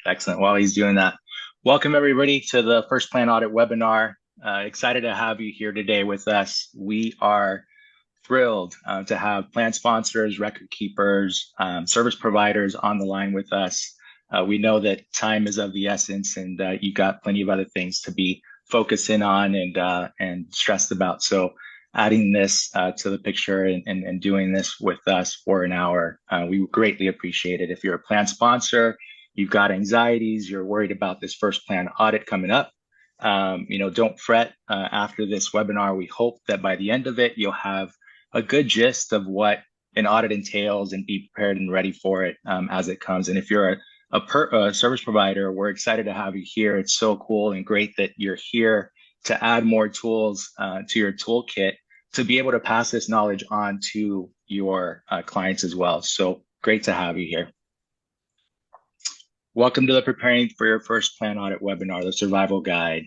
Excellent. While he's doing that, welcome everybody to the First Plan Audit webinar. Excited to have you here today with us. We are thrilled to have plan sponsors, record keepers, service providers on the line with us. We know that time is of the essence, and you got plenty of other things to be focusing on and stressed about. So adding this to the picture and doing this with us for an hour, we greatly appreciate it. If you're a plan sponsor, you've got anxieties, you're worried about this first plan audit coming up, don't fret. After this webinar, we hope that by the end of it, you'll have a good gist of what an audit entails and be prepared and ready for it as it comes. And if you're a service provider, we're excited to have you here. It's so cool and great that you're here to add more tools to your toolkit to be able to pass this knowledge on to your clients as well. So great to have you here. Welcome to the Preparing for Your First Plan Audit webinar, the Survival Guide.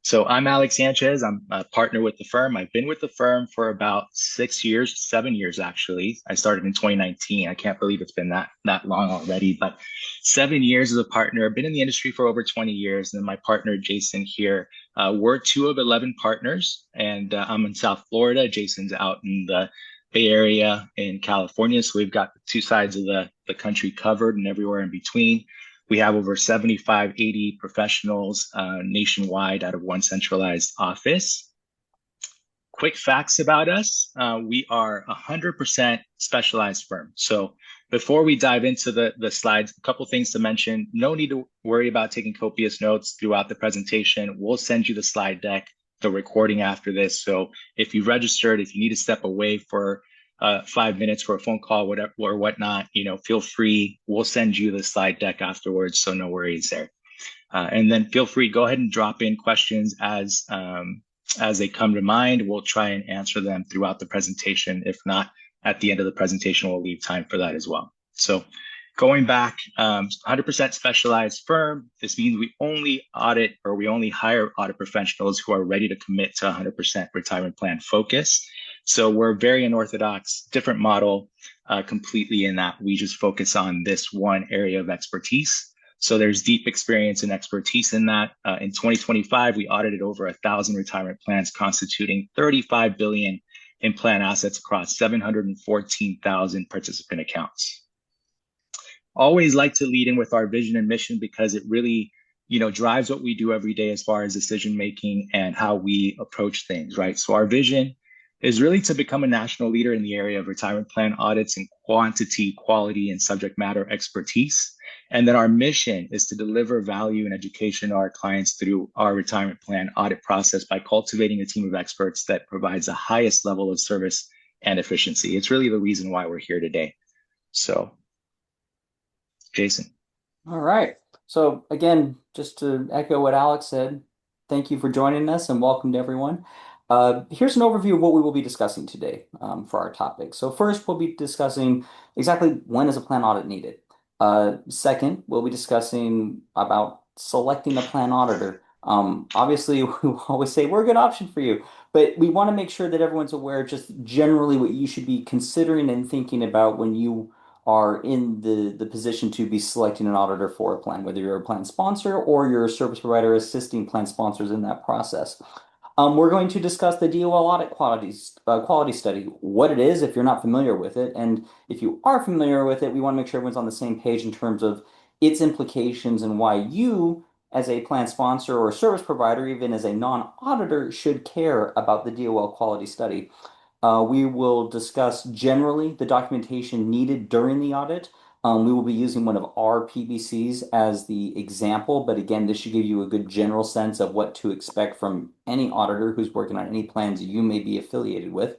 So I'm Alex Sanchez. I'm a partner with the firm. I've been with the firm for about 6 years, 7 years actually. I started in 2019. I can't believe it's been that long already, but 7 years as a partner. I've been in the industry for over 20 years. And then my partner, Jason here, we're 2 of 11 partners, and I'm in South Florida. Jason's out in the Bay Area in California. So we've got the 2 sides of the country covered and everywhere in between. We have over 75, 80 professionals nationwide out of one centralized office. Quick facts about us. We are 100% specialized firm. So before we dive into the slides, a couple things to mention. No need to worry about taking copious notes throughout the presentation. We'll send you the slide deck, the recording after this. So if you registered, if you need to step away for 5 minutes for a phone call, whatever or whatnot, feel free. We'll send you the slide deck afterwards, so no worries there. And then feel free, go ahead and drop in questions as they come to mind. We'll try and answer them throughout the presentation. If not, at the end of the presentation, we'll leave time for that as well. So going back, 100% specialized firm. This means we only audit, or we only hire audit professionals who are ready to commit to 100% retirement plan focus. So we're very unorthodox, different model completely in that we just focus on this one area of expertise. So there's deep experience and expertise in that. In 2025, we audited over 1,000 retirement plans constituting $35 billion in plan assets across 714,000 participant accounts. Always like to lead in with our vision and mission because it really drives what we do every day as far as decision making and how we approach things, right? So our vision is really to become a national leader in the area of retirement plan audits and quantity, quality, and subject matter expertise. And then our mission is to deliver value and education to our clients through our retirement plan audit process by cultivating a team of experts that provides the highest level of service and efficiency. It's really the reason why we're here today. So, Jason. All right. So again, just to echo what Alex said, thank you for joining us and welcome to everyone. Here's an overview of what we will be discussing today for our topic. So first, we'll be discussing exactly when is a plan audit needed. Second, we'll be discussing about selecting a plan auditor. Obviously, we always say we're a good option for you, but we want to make sure that everyone's aware of just generally what you should be considering and thinking about when you are in the position to be selecting an auditor for a plan, whether you're a plan sponsor or you're a service provider assisting plan sponsors in that process. We're going to discuss the DOL audit quality study, what it is if you're not familiar with it. And if you are familiar with it, we want to make sure everyone's on the same page in terms of its implications and why you, as a plan sponsor or service provider, even as a non-auditor, should care about the DOL quality study. We will discuss generally the documentation needed during the audit. We will be using one of our PBCs as the example, but again, this should give you a good general sense of what to expect from any auditor who's working on any plans you may be affiliated with.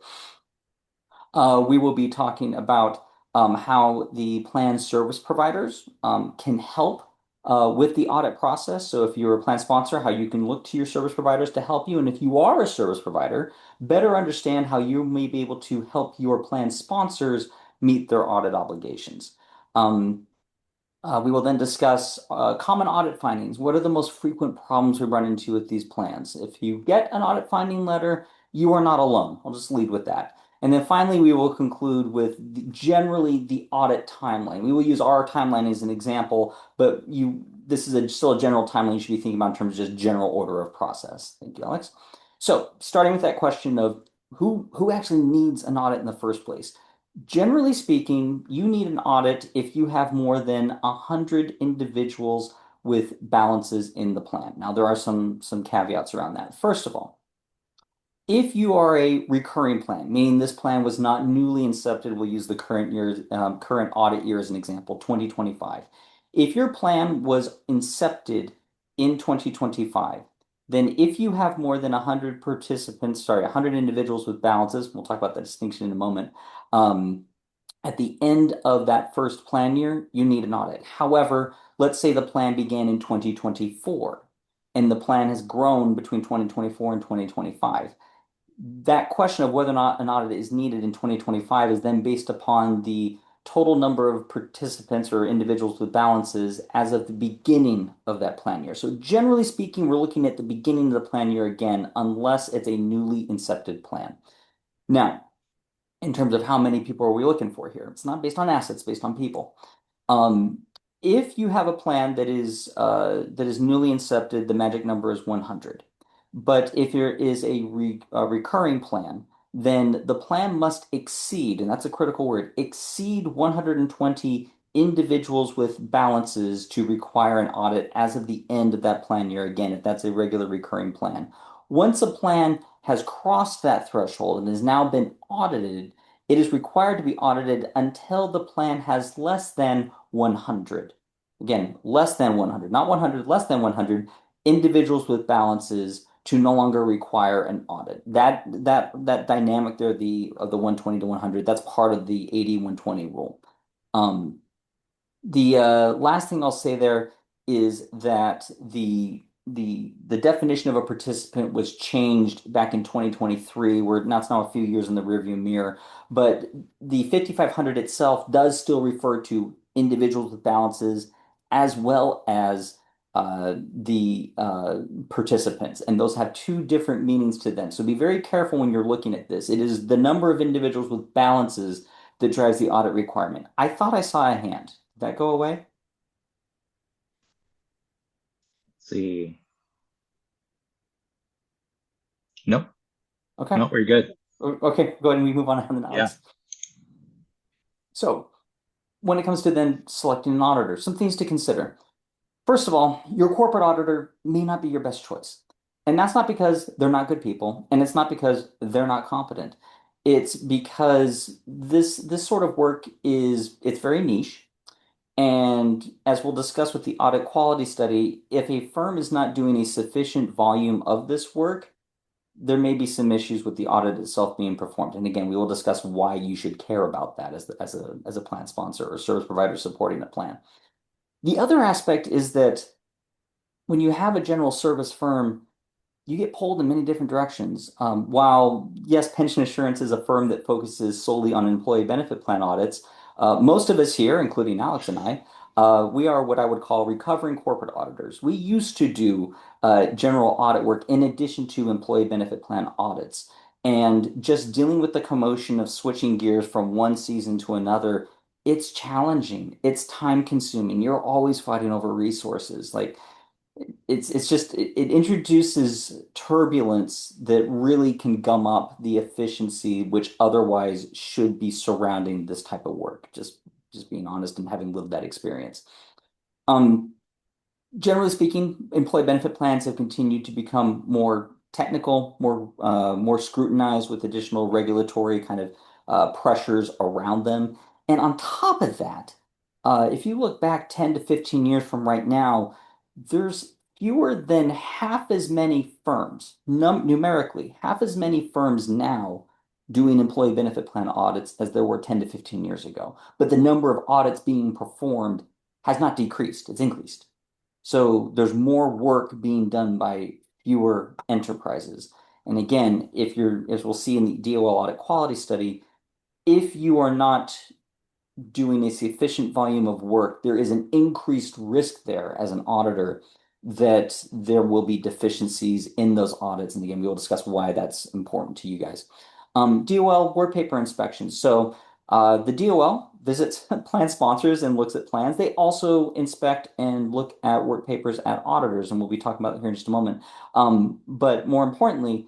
We will be talking about how the plan service providers can help with the audit process. So if you're a plan sponsor, how you can look to your service providers to help you. And if you are a service provider, better understand how you may be able to help your plan sponsors meet their audit obligations. We will then discuss common audit findings. What are the most frequent problems we run into with these plans? If you get an audit finding letter, you are not alone. I'll just lead with that. And then finally, we will conclude with generally the audit timeline. We will use our timeline as an example, but this is still a general timeline you should be thinking about in terms of just general order of process. Thank you, Alex. So starting with that question of who actually needs an audit in the first place. Generally speaking, you need an audit if you have more than 100 individuals with balances in the plan. Now, there are some caveats around that. First of all, if you are a recurring plan, meaning this plan was not newly incepted, we'll use the current audit year as an example, 2025. If your plan was incepted in 2025, then if you have more than 100 participants, sorry, 100 individuals with balances, we'll talk about that distinction in a moment, at the end of that first plan year, you need an audit. However, let's say the plan began in 2024 and the plan has grown between 2024 and 2025. That question of whether or not an audit is needed in 2025 is then based upon the total number of participants or individuals with balances as of the beginning of that plan year. So generally speaking, we're looking at the beginning of the plan year again, unless it's a newly incepted plan. Now, in terms of how many people are we looking for here? It's not based on assets, based on people. Um, if you have a plan that is newly incepted, the magic number is 100. But if there is a recurring plan, then the plan must exceed, and that's a critical word, exceed 120 individuals with balances to require an audit as of the end of that plan year. Again, if that's a regular recurring plan. Once a plan has crossed that threshold and has now been audited, it is required to be audited until the plan has less than 100. Again, less than 100, not 100, less than 100 individuals with balances to no longer require an audit. That dynamic there, of the 120 to 100, that's part of the 80-120 rule. The last thing I'll say there is that the definition of a participant was changed back in 2023, where that's now a few years in the rearview mirror. But the 5500 itself does still refer to individuals with balances as well as the participants, and those have two different meanings to them. So be very careful when you're looking at this. It is the number of individuals with balances that drives the audit requirement. I thought I saw a hand. Did that go away? Let's see. Nope. Okay. Nope, we're good. Okay, go ahead and we move on then, Yeah. Alex. So when it comes to then selecting an auditor, some things to consider. First of all, your corporate auditor may not be your best choice. And that's not because they're not good people, and it's not because they're not competent. It's because this sort of work it's very niche. And as we'll discuss with the audit quality study, if a firm is not doing a sufficient volume of this work, there may be some issues with the audit itself being performed. And again, we will discuss why you should care about that as a plan sponsor or service provider supporting a plan. The other aspect is that when you have a general service firm, you get pulled in many different directions. While, yes, Pension Assurance is a firm that focuses solely on employee benefit plan audits, most of us here, including Alex and I, we are what I would call recovering corporate auditors. We used to do general audit work in addition to employee benefit plan audits. And just dealing with the commotion of switching gears from one season to another, it's challenging. It's time consuming. You're always fighting over resources. Like it's just it introduces turbulence that really can gum up the efficiency which otherwise should be surrounding this type of work. Just being honest and having lived that experience. Um, Generally speaking, employee benefit plans have continued to become more technical, more scrutinized with additional regulatory kind of pressures around them. And on top of that, if you look back 10 to 15 years from right now, there's fewer than half as many firms, numerically, half as many firms now doing employee benefit plan audits as there were 10 to 15 years ago. But the number of audits being performed has not decreased, it's increased. So there's more work being done by fewer enterprises. And again, as we'll see in the DOL audit quality study, if you are not doing a sufficient volume of work, there is an increased risk there as an auditor that there will be deficiencies in those audits. And again, we will discuss why that's important to you guys. DOL work paper inspections. So the DOL visits plan sponsors and looks at plans. They also inspect and look at work papers at auditors, and we'll be talking about that here in just a moment. But more importantly,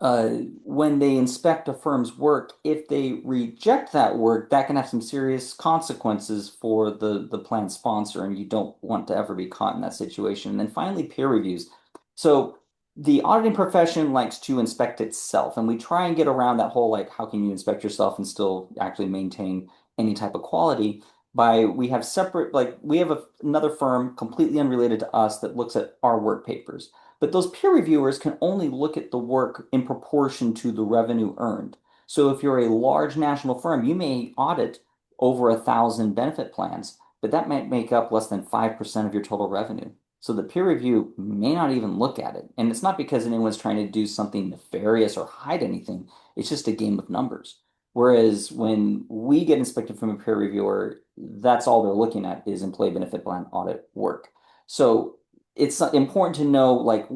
uh, when they inspect a firm's work, if they reject that work, that can have some serious consequences for the plan sponsor, and you don't want to ever be caught in that situation. And then finally, peer reviews. So the auditing profession likes to inspect itself, and we try and get around that whole like, how can you inspect yourself and still actually maintain any type of quality? By we have separate, like we have another firm completely unrelated to us that looks at our work papers. But those peer reviewers can only look at the work in proportion to the revenue earned. So if you're a large national firm, you may audit over 1,000 benefit plans, but that might make up less than 5% of your total revenue. So the peer review may not even look at it. And it's not because anyone's trying to do something nefarious or hide anything. It's just a game of numbers. Whereas when we get inspected from a peer reviewer, that's all they're looking at is employee benefit plan audit work. So it's important to know like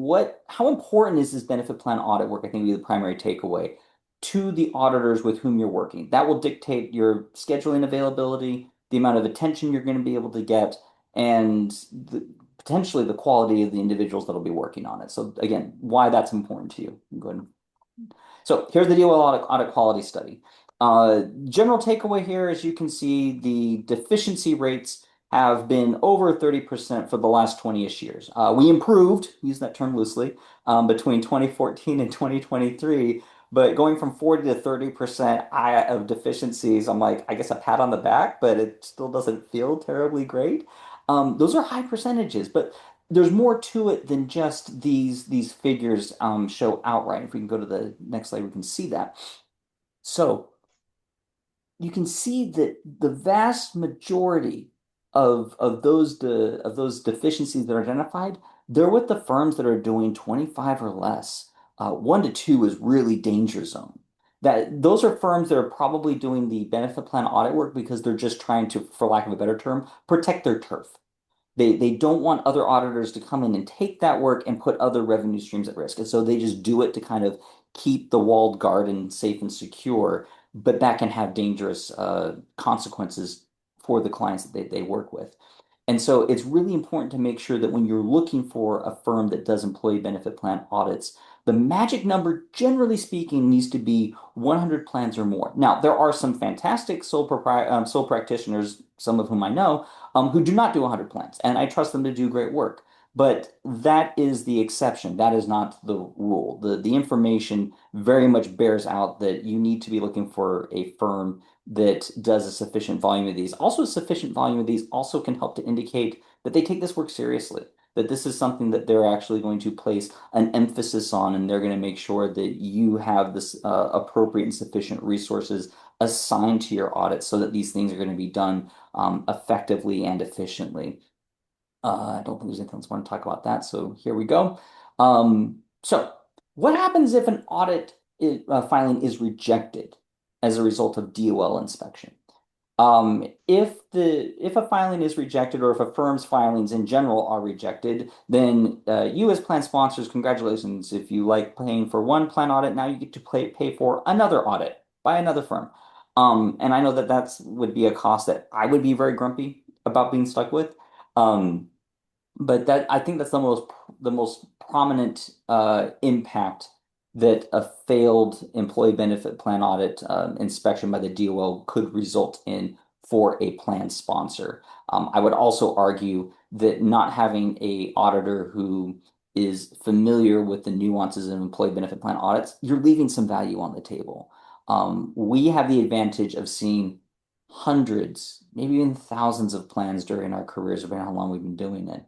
how important is this benefit plan audit work, I think would be the primary takeaway to the auditors with whom you're working. That will dictate your scheduling availability, the amount of attention you're going to be able to get, and potentially the quality of the individuals that'll be working on it. So again, why that's important to you. Go ahead. So here's the DOL audit quality study. General takeaway here, as you can see, the deficiency rates have been over 30% for the last 20-ish years. We improved, use that term loosely, between 2014 and 2023, but going from 40 to 30% of deficiencies, I'm like, I guess a pat on the back, but it still doesn't feel terribly great. Those are high percentages, but there's more to it than just these figures show outright. If we can go to the next slide, we can see that. So you can see that the vast majority of those deficiencies that are identified, they're with the firms that are doing 25 or less. 1 to 2 is really danger zone. That those are firms that are probably doing the benefit plan audit work because they're just trying to, for lack of a better term, protect their turf. They don't want other auditors to come in and take that work and put other revenue streams at risk. And so they just do it to kind of keep the walled garden safe and secure, but that can have dangerous consequences for the clients that they work with. And so it's really important to make sure that when you're looking for a firm that does employee benefit plan audits, the magic number, generally speaking, needs to be 100 plans or more. Now, there are some fantastic sole practitioners, some of whom I know, who do not do 100 plans, and I trust them to do great work. But that is the exception. That is not the rule. The information very much bears out that you need to be looking for a firm that does a sufficient volume of these. Also, a sufficient volume of these also can help to indicate that they take this work seriously, that this is something that they're actually going to place an emphasis on, and they're going to make sure that you have this appropriate and sufficient resources assigned to your audit so that these things are going to be done effectively and efficiently. I don't think there's anything else I want to talk about that. So here we go. So what happens if an audit filing is rejected as a result of DOL inspection? If a filing is rejected or if a firm's filings in general are rejected, then you as plan sponsors, congratulations. If you like paying for one plan audit, now you get to pay for another audit by another firm. And I know that would be a cost that I would be very grumpy about being stuck with. Um, but that I think that's the most prominent impact that a failed employee benefit plan audit inspection by the DOL could result in for a plan sponsor. I would also argue that not having a auditor who is familiar with the nuances of employee benefit plan audits, you're leaving some value on the table. We have the advantage of seeing hundreds, maybe even thousands of plans during our careers, depending on how long we've been doing it.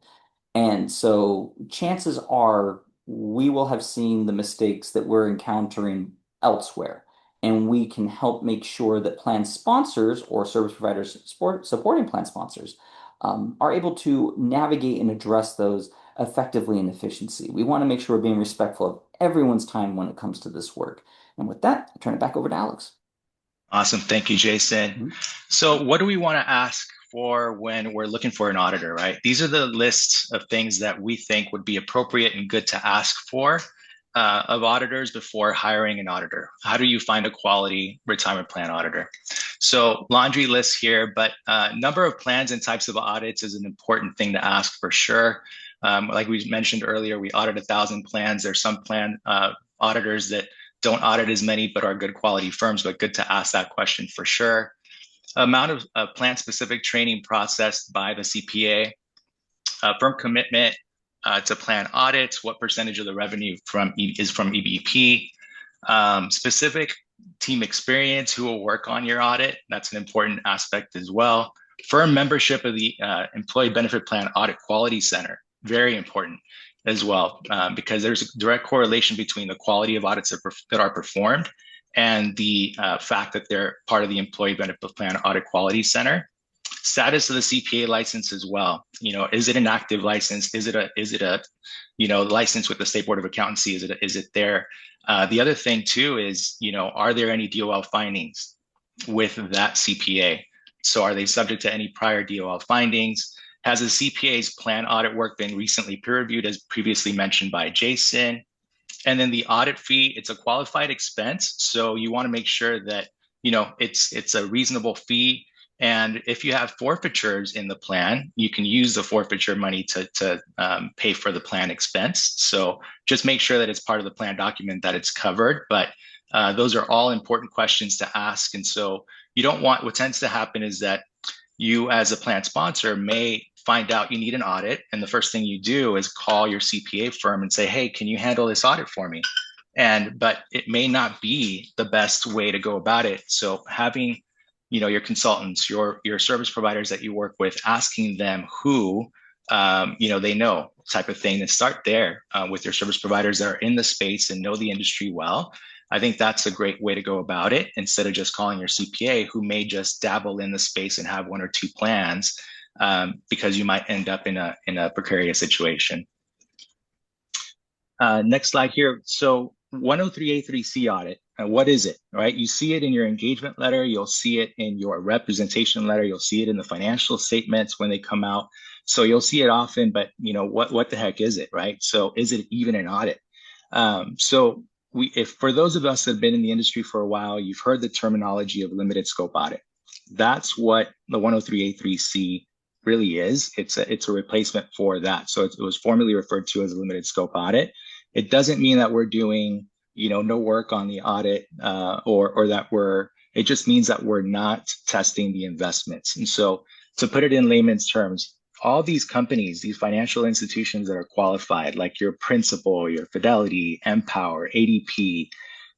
And so chances are we will have seen the mistakes that we're encountering elsewhere. And we can help make sure that plan sponsors or service providers supporting plan sponsors are able to navigate and address those effectively and efficiently. We want to make sure we're being respectful of everyone's time when it comes to this work. And with that, I turn it back over to Alex. Awesome. Thank you, Jason. Mhm. So what do we want to ask for when we're looking for an auditor, right? These are the lists of things that we think would be appropriate and good to ask for. of auditors before hiring an auditor. How do you find a quality retirement plan auditor? So laundry list here, but number of plans and types of audits is an important thing to ask for sure. Like we mentioned earlier, we audit 1,000 plans. There's some plan auditors that don't audit as many, but are good quality firms, but good to ask that question for sure. Amount of plan-specific training processed by the CPA, firm commitment to plan audits, what percentage of the revenue is from EBP, specific team experience, who will work on your audit. That's an important aspect as well. Firm membership of the Employee Benefit Plan Audit Quality Center, very important as well, because there's a direct correlation between the quality of audits that are performed and the fact that they're part of the Employee Benefit Plan Audit Quality Center. Status of the CPA license as well. Is it an active license? Is it a license with the State Board of Accountancy? Is it there? The other thing too is, are there any DOL findings with that CPA? So are they subject to any prior DOL findings? Has the CPA's plan audit work been recently peer reviewed, as previously mentioned by Jason? And then the audit fee, it's a qualified expense. So you want to make sure that, it's a reasonable fee. And if you have forfeitures in the plan, you can use the forfeiture money to pay for the plan expense. So just make sure that it's part of the plan document that it's covered. But those are all important questions to ask. And so you don't want, what tends to happen is that you as a plan sponsor may find out you need an audit. And the first thing you do is call your CPA firm and say, hey, can you handle this audit for me? But it may not be the best way to go about it. So having your consultants, your service providers that you work with, asking them who they know, type of thing, and start there with your service providers that are in the space and know the industry well. I think that's a great way to go about it, instead of just calling your CPA, who may just dabble in the space and have one or two plans, because you might end up in a precarious situation. Next slide here. So 103A3C audit. What is it, right? You see it in your engagement letter. You'll see it in your representation letter. You'll see it in the financial statements when they come out. So you'll see it often, but what the heck is it, right? So is it even an audit? If for those of us that have been in the industry for a while, you've heard the terminology of limited scope audit. That's what the 103A3C really is. It's a replacement for that. So it was formerly referred to as a limited scope audit. It doesn't mean that we're doing no work on the audit, or that it just means that we're not testing the investments. And so to put it in layman's terms, all these companies, these financial institutions that are qualified, like your Principal, your Fidelity, Empower, ADP,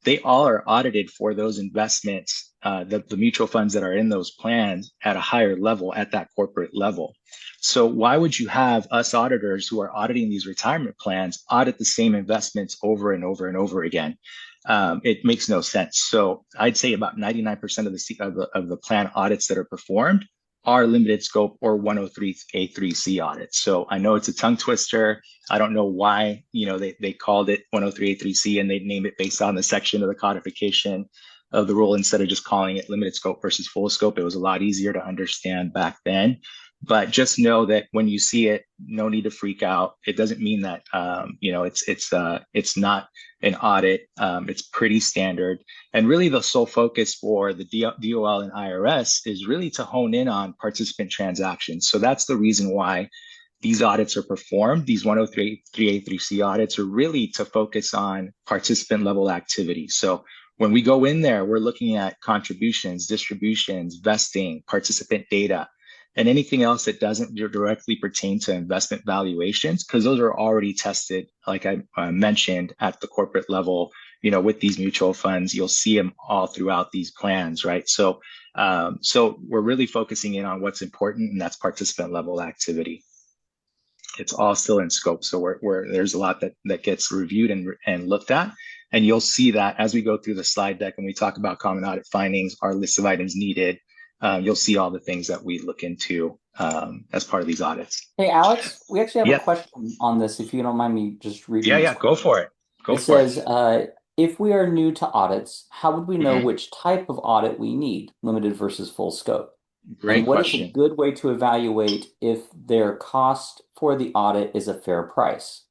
they all are audited for those investments, the mutual funds that are in those plans, at a higher level, at that corporate level. So why would you have us auditors who are auditing these retirement plans audit the same investments over and over and over again? It makes no sense. So I'd say about 99% of the plan audits that are performed are limited scope or 103A3C audits. So I know it's a tongue twister. I don't know why they called it 103A3C and they named it based on the section of the codification of the rule instead of just calling it limited scope versus full scope. It was a lot easier to understand back then. But just know that when you see it, no need to freak out. It doesn't mean that it's not an audit. It's pretty standard. And really the sole focus for the DOL and IRS is really to hone in on participant transactions. So that's the reason why these audits are performed. These 103A3C audits are really to focus on participant level activity. So when we go in there, we're looking at contributions, distributions, vesting, participant data, and anything else that doesn't directly pertain to investment valuations, because those are already tested, like I mentioned, at the corporate level, with these mutual funds. You'll see them all throughout these plans, right? So we're really focusing in on what's important, and that's participant level activity. It's all still in scope. So there's a lot that gets reviewed and looked at. And you'll see that as we go through the slide deck and we talk about common audit findings, our list of items needed, you'll see all the things that we look into as part of these audits. Hey, Alex, we actually have a question on this, if you don't mind me just reading this. Yeah, go for it. It says, if we are new to audits, how would we know which type of audit we need, limited versus full scope? Great question. What is a good way to evaluate if their cost for the audit is a fair price?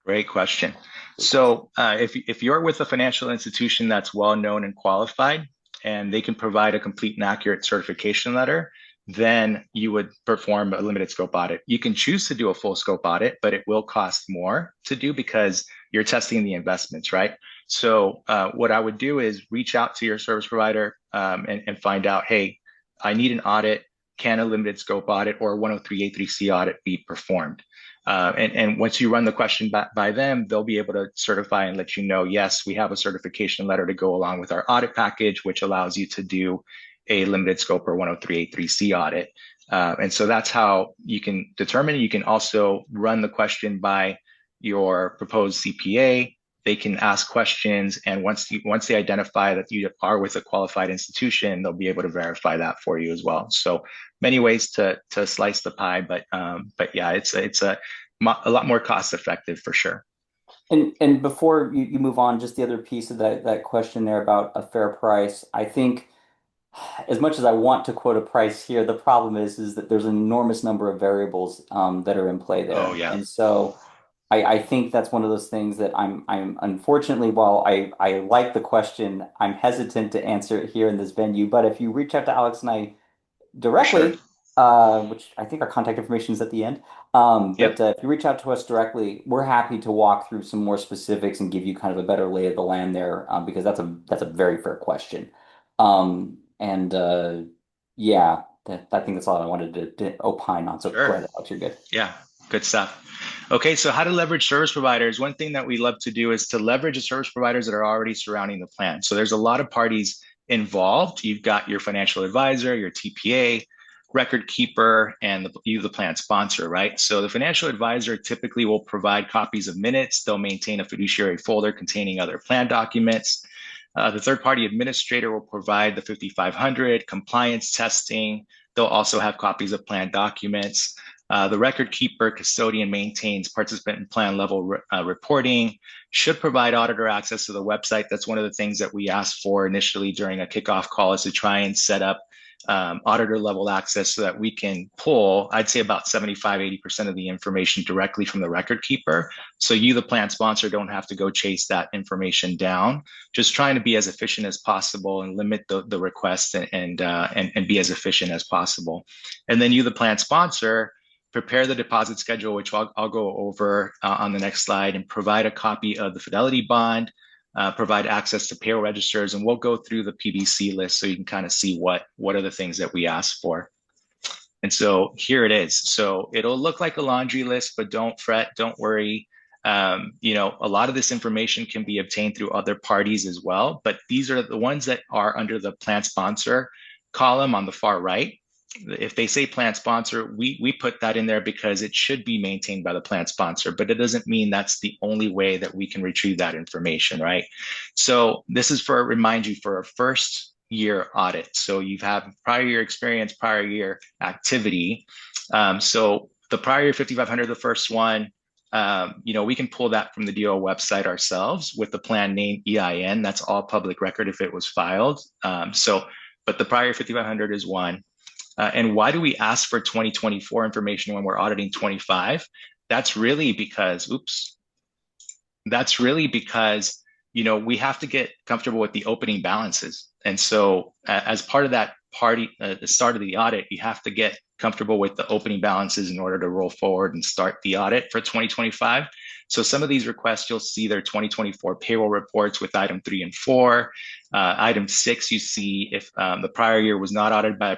Great question. So if you're with a financial institution that's well known and qualified, and they can provide a complete and accurate certification letter, then you would perform a limited scope audit. You can choose to do a full scope audit, but it will cost more to do because you're testing the investments, right? So what I would do is reach out to your service provider and find out, hey, I need an audit. Can a limited scope audit or a 103A3C audit be performed? And once you run the question by them, they'll be able to certify and let you know, yes, we have a certification letter to go along with our audit package, which allows you to do a limited scope or 103A3C audit. And so that's how you can determine. You can also run the question by your proposed CPA. They can ask questions, and once they identify that you are with a qualified institution, they'll be able to verify that for you as well. So many ways to slice the pie, but yeah, it's a lot more cost effective for sure. And before you move on, just the other piece of that question there about a fair price, I think as much as I want to quote a price here, the problem is that there's an enormous number of variables that are in play Oh there. yeah, And so I think that's one of those things that I'm unfortunately, while I like the question, I'm hesitant to answer it here in this venue. But if you reach out to Alex and I for sure. directly, which I think our contact information is at the end. But Yep, if you reach out to us directly, we're happy to walk through some more specifics and give you kind of a better lay of the land there, because that's a very fair question. And yeah, I think that's all I wanted to opine on. So go sure. ahead, Alex, you're good. Yeah, good stuff. Okay, so how to leverage service providers. One thing that we love to do is to leverage the service providers that are already surrounding the plan. So there's a lot of parties involved. You've got your financial advisor, your TPA, record keeper, and the plan sponsor, right? So the financial advisor typically will provide copies of minutes. They'll maintain a fiduciary folder containing other plan documents. The third party administrator will provide the 5500 compliance testing. They'll also have copies of plan documents. The record keeper custodian maintains participant and plan level reporting, should provide auditor access to the website. That's one of the things that we asked for initially during a kickoff call, is to try and set up auditor level access so that we can pull, I'd say about 75–80% of the information directly from the record keeper. So you, the plan sponsor, don't have to go chase that information down. Just trying to be as efficient as possible and limit the request and be as efficient as possible. And then you, the plan sponsor, prepare the deposit schedule, which I'll go over on the next slide, and provide a copy of the fidelity bond, provide access to payroll registers, and we'll go through the PBC list so you can kind of see what are the things that we asked for. And so here it is. So it'll look like a laundry list, but don't fret, don't worry. A lot of this information can be obtained through other parties as well, but these are the ones that are under the plan sponsor column on the far right. If they say plan sponsor, we put that in there because it should be maintained by the plan sponsor, but it doesn't mean that's the only way that we can retrieve that information, right? So this is remind you for a first year audit. So you've had prior year experience, prior year activity. So the prior year 5500, the first one, we can pull that from the DO website ourselves with the plan name EIN. That's all public record if it was filed. But the prior 5500 is one. And why do we ask for 2024 information when we're auditing 25? That's really because we have to get comfortable with the opening balances. And so as part of that the start of the audit, you have to get comfortable with the opening balances in order to roll forward and start the audit for 2025. So some of these requests, you'll see their 2024 payroll reports with item 3 and 4. Item 6, you see if the prior year was not audited by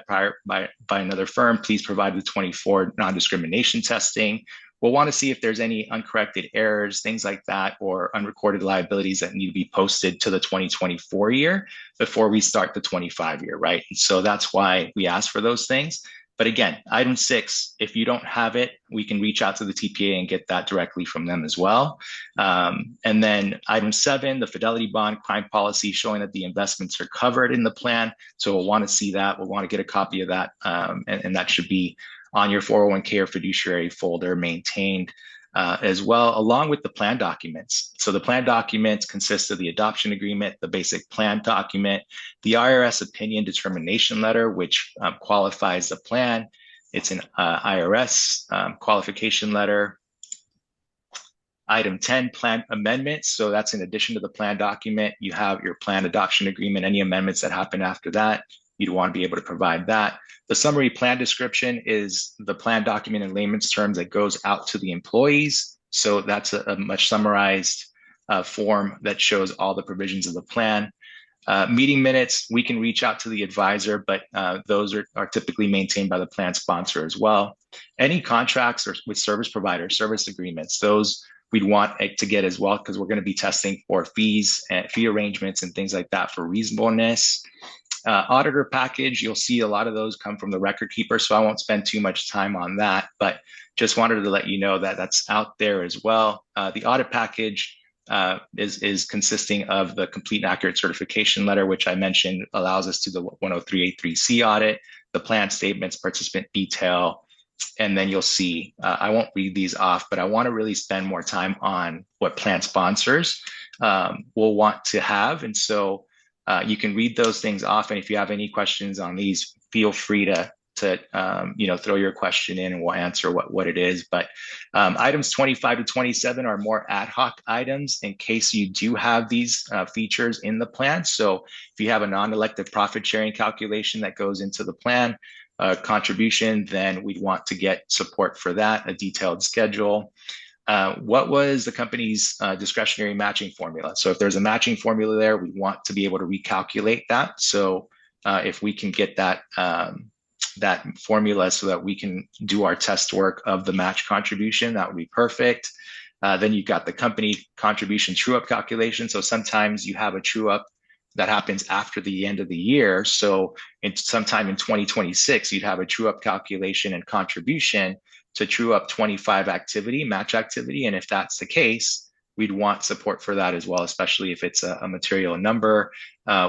another firm, please provide the 24 non-discrimination testing. We'll want to see if there's any uncorrected errors, things like that, or unrecorded liabilities that need to be posted to the 2024 year before we start the 25 year, right? And so that's why we ask for those things. But again, item 6, if you don't have it, we can reach out to the TPA and get that directly from them as well. And then item 7, the fidelity bond crime policy showing that the investments are covered in the plan. So we'll want to see that. We'll want to get a copy of that. And that should be on your 401k or fiduciary folder maintained as well, along with the plan documents. So the plan documents consist of the adoption agreement, the basic plan document, the IRS opinion determination letter, which qualifies the plan. It's an IRS qualification letter. Item 10, plan amendments. So that's in addition to the plan document, you have your plan adoption agreement, any amendments that happen after that, you'd want to be able to provide that. The summary plan description is the plan document in layman's terms that goes out to the employees. So that's a much summarized form that shows all the provisions of the plan. Meeting minutes, we can reach out to the advisor, but those are typically maintained by the plan sponsor as well. Any contracts or with service providers, service agreements, those we'd want to get as well, because we're going to be testing for fees and fee arrangements and things like that for reasonableness. Auditor package, you'll see a lot of those come from the record keeper, so I won't spend too much time on that, but just wanted to let you know that that's out there as well. The audit package is consisting of the complete and accurate certification letter, which I mentioned allows us to the 10383C audit, the plan statements, participant detail, and then you'll see, I won't read these off, but I want to really spend more time on what plan sponsors will want to have. And so you can read those things off. And if you have any questions on these, feel free to throw your question in and we'll answer what it is. But items 25 to 27 are more ad hoc items in case you do have these features in the plan. So if you have a non-elective profit sharing calculation that goes into the plan contribution, then we'd want to get support for that, a detailed schedule. What was the company's discretionary matching formula? So if there's a matching formula there, we want to be able to recalculate that. So if we can get that that formula so that we can do our test work of the match contribution, that would be perfect. Then you've got the company contribution true-up calculation. So sometimes you have a true-up that happens after the end of the year. So sometime in 2026, you'd have a true-up calculation and contribution to true up 25 activity, match activity. And if that's the case, we'd want support for that as well, especially if it's a material number,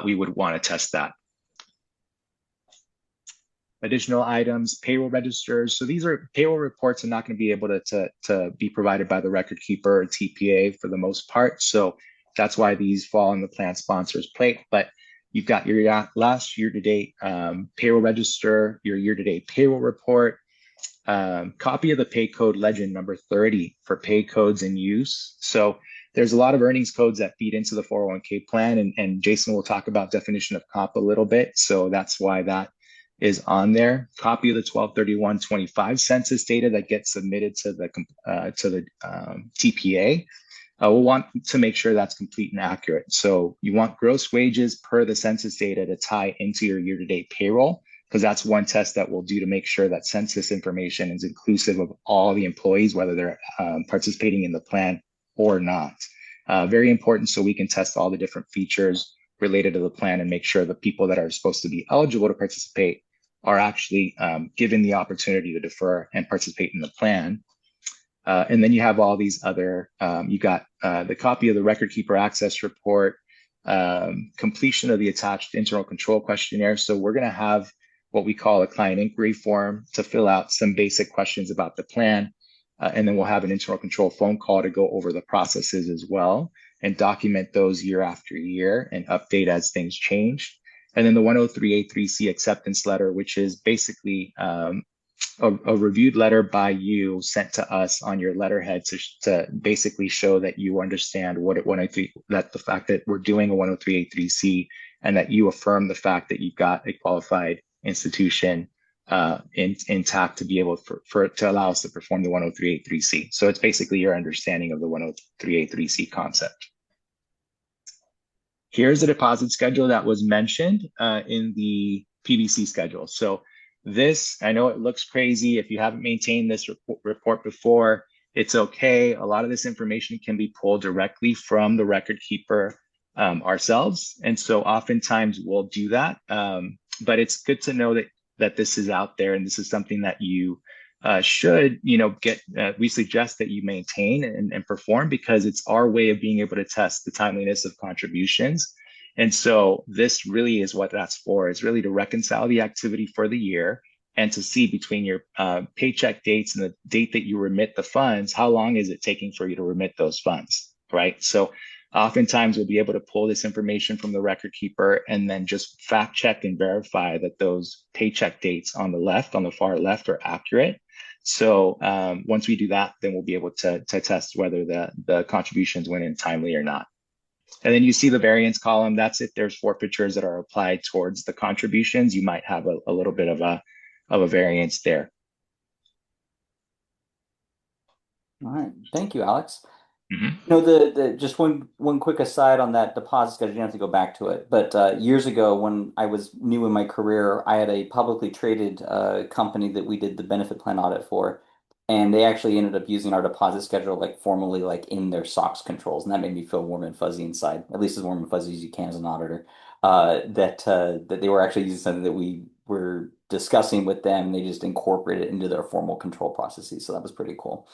we would want to test that. Additional items, payroll registers. So these are payroll reports are not going to be able to be provided by the record keeper or TPA for the most part. So that's why these fall on the plan sponsor's plate. But you've got your last year-to-date payroll register, your year-to-date payroll report, copy of the pay code legend number 30 for pay codes in use. So there's a lot of earnings codes that feed into the 401k plan, and Jason will talk about definition of comp a little bit. So that's why that is on there. Copy of the 12/31/25 census data that gets submitted to the TPA. We'll want to make sure that's complete and accurate. So you want gross wages per the census data to tie into your year-to-date payroll, because that's one test that we'll do to make sure that census information is inclusive of all the employees, whether they're participating in the plan or not. Very important, so we can test all the different features related to the plan and make sure the people that are supposed to be eligible to participate are actually given the opportunity to defer and participate in the plan. And then you have all these other, you got the copy of the record keeper access report, completion of the attached internal control questionnaire. So we're going to have what we call a client inquiry form to fill out some basic questions about the plan. And then we'll have an internal control phone call to go over the processes as well and document those year after year and update as things change. And then the 10383C acceptance letter, which is basically a reviewed letter by you sent to us on your letterhead to basically show that you understand what that the fact that we're doing a 10383C and that you affirm the fact that you've got a qualified institution intact to be able to allow us to perform the 10383C. So it's basically your understanding of the 10383C concept. Here's the deposit schedule that was mentioned in the PBC schedule. So this, I know it looks crazy. If you haven't maintained this report before, it's okay. A lot of this information can be pulled directly from the record keeper ourselves. And so oftentimes we'll do that. But it's good to know that this is out there and this is something that you should, we suggest that you maintain and perform, because it's our way of being able to test the timeliness of contributions. And so this really is what that's for, is really to reconcile the activity for the year and to see between your paycheck dates and the date that you remit the funds, how long is it taking for you to remit those funds, right? So oftentimes we'll be able to pull this information from the record keeper and then just fact check and verify that those paycheck dates on the far left are accurate. So once we do that, then we'll be able to test whether the contributions went in timely or not. And then you see the variance column. That's if there's forfeitures that are applied towards the contributions, you might have a little bit of a variance there. All right. Thank you, Alex. Mhm. You know, the just one quick aside on that deposit schedule, you don't have to go back to it. But years ago, when I was new in my career, I had a publicly traded company that we did the benefit plan audit for, and they actually ended up using our deposit schedule like formally like in their SOX controls, and that made me feel warm and fuzzy inside, at least as warm and fuzzy as you can as an auditor. That they were actually using something that we were discussing with them, and they just incorporated it into their formal control processes. So that was pretty cool.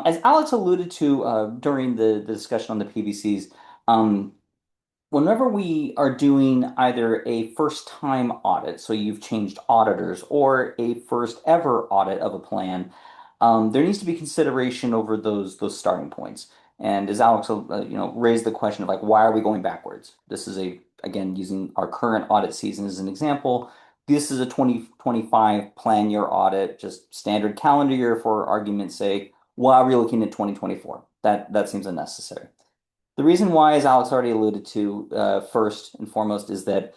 As Alex alluded to during the discussion on the PVCs, um, whenever we are doing either a first time audit, so you've changed auditors, or a first ever audit of a plan, there needs to be consideration over those starting points. And as Alex, raised the question of like, why are we going backwards? This is again, using our current audit season as an example. This is a 2025 plan year audit, just standard calendar year for argument's sake. Why are we looking at 2024? That seems unnecessary. The reason why, as Alex already alluded to, first and foremost, is that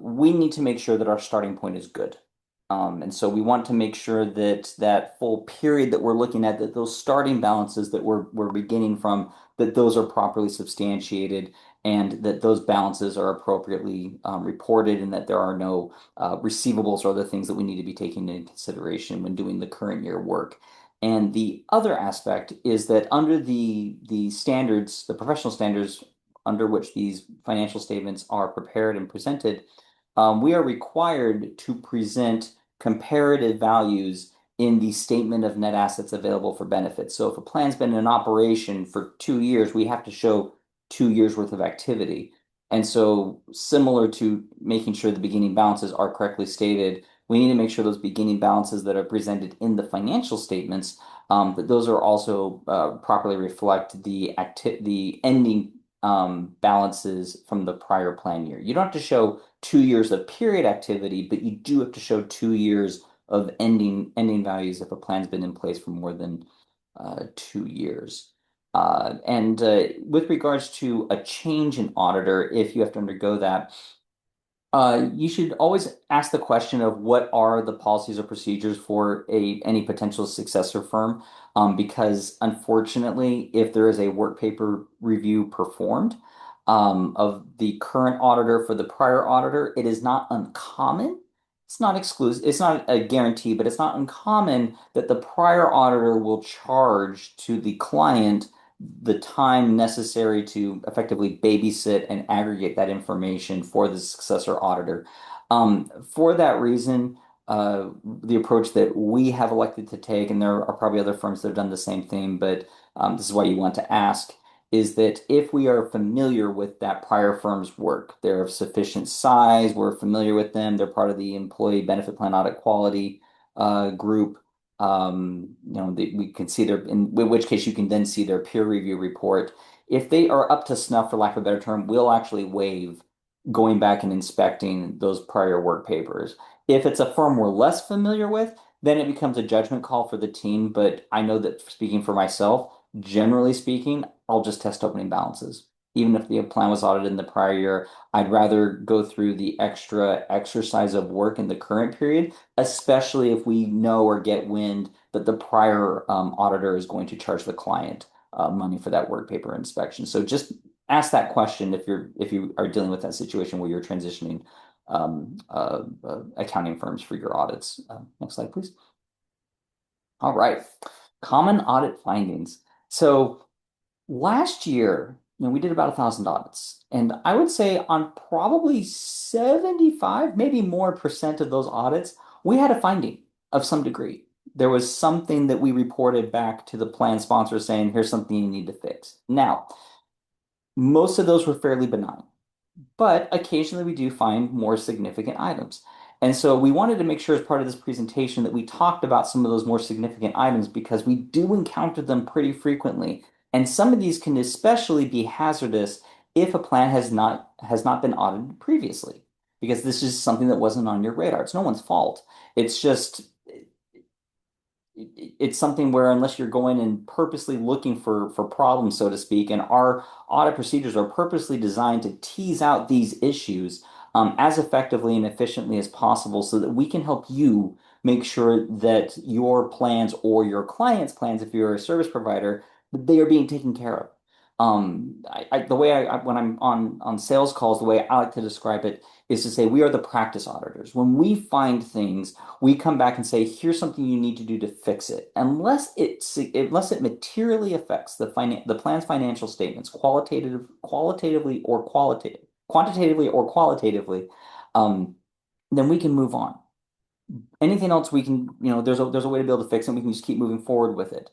we need to make sure that our starting point is good. And so we want to make sure that that full period that we're looking at, that those starting balances that we're beginning from, that those are properly substantiated and that those balances are appropriately reported and that there are no receivables or other things that we need to be taking into consideration when doing the current year work. And the other aspect is that under the standards, the professional standards under which these financial statements are prepared and presented, we are required to present comparative values in the statement of net assets available for benefits. So if a plan's been in operation for 2 years, we have to show 2 years worth of activity. And so similar to making sure the beginning balances are correctly stated, we need to make sure those beginning balances that are presented in the financial statements, that those are also properly reflect the ending balances from the prior plan year. You don't have to show 2 years of period activity, but you do have to show 2 years of ending values if a plan's been in place for more than 2 years. And with regards to a change in auditor, if you have to undergo that, you should always ask the question of what are the policies or procedures for any potential successor firm, because unfortunately, if there is a work paper review performed of the current auditor for the prior auditor, it is not uncommon. It's not exclusive. It's not a guarantee, but it's not uncommon that the prior auditor will charge to the client the time necessary to effectively babysit and aggregate that information for the successor auditor. For that reason, the approach that we have elected to take, and there are probably other firms that have done the same thing, but this is why you want to ask, is that if we are familiar with that prior firm's work, they're of sufficient size, we're familiar with them, they're part of the employee benefit plan audit quality group, we can see in which case you can then see their peer review report. If they are up to snuff, for lack of a better term, we'll actually waive going back and inspecting those prior work papers. If it's a firm we're less familiar with, then it becomes a judgment call for the team. But I know that speaking for myself, generally speaking, I'll just test opening balances. Even if the plan was audited in the prior year, I'd rather go through the extra exercise of work in the current period, especially if we know or get wind that the prior auditor is going to charge the client money for that work paper inspection. So just ask that question if you are dealing with that situation where you're transitioning accounting firms for your audits. Next slide, please. All right, common audit findings. So last year, we did about 1,000 audits, and I would say on probably 75, maybe more percent of those audits, we had a finding of some degree. There was something that we reported back to the plan sponsor saying, here's something you need to fix. Now, most of those were fairly benign, but occasionally we do find more significant items. And so we wanted to make sure as part of this presentation that we talked about some of those more significant items because we do encounter them pretty frequently. And some of these can especially be hazardous if a plan has not been audited previously, because this is something that wasn't on your radar. It's no one's fault. It's just it's something where unless you're going and purposely looking for problems, so to speak, and our audit procedures are purposely designed to tease out these issues as effectively and efficiently as possible so that we can help you make sure that your plans or your clients' plans, if you're a service provider, they are being taken care of. The way when I'm on sales calls, the way I like to describe it is to say we are the practice auditors. When we find things, we come back and say, here's something you need to do to fix it. Unless it materially affects the plan's financial statements, quantitatively or qualitatively, um, then we can move on. Anything else we can, there's a way to be able to fix it. We can just keep moving forward with it.